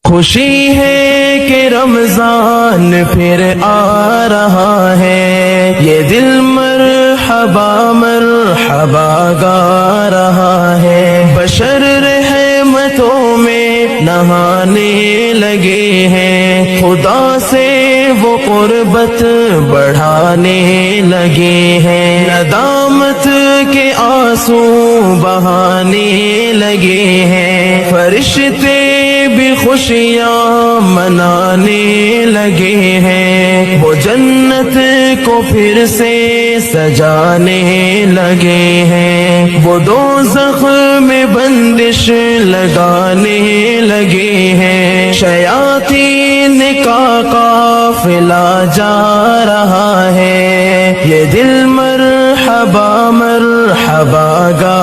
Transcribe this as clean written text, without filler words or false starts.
خوشی ہے کہ رمضان پھر آ رہا ہے، یہ دل مرحبا مرحبا گا رہا ہے، بشر رحمتوں میں نہانے لگے ہیں، خدا سے وہ قربت بڑھانے لگے ہیں، ندامت کے آنسو بہانے لگے ہیں، فرشتے بھی خوشیاں منانے لگے ہیں، وہ جنت کو پھر سے سجانے لگے ہیں، وہ دوزخ میں بندش لگانے لگے ہیں، شیاطین کا قافلہ جا رہا ہے، یہ دل مرحبا مرحبا گا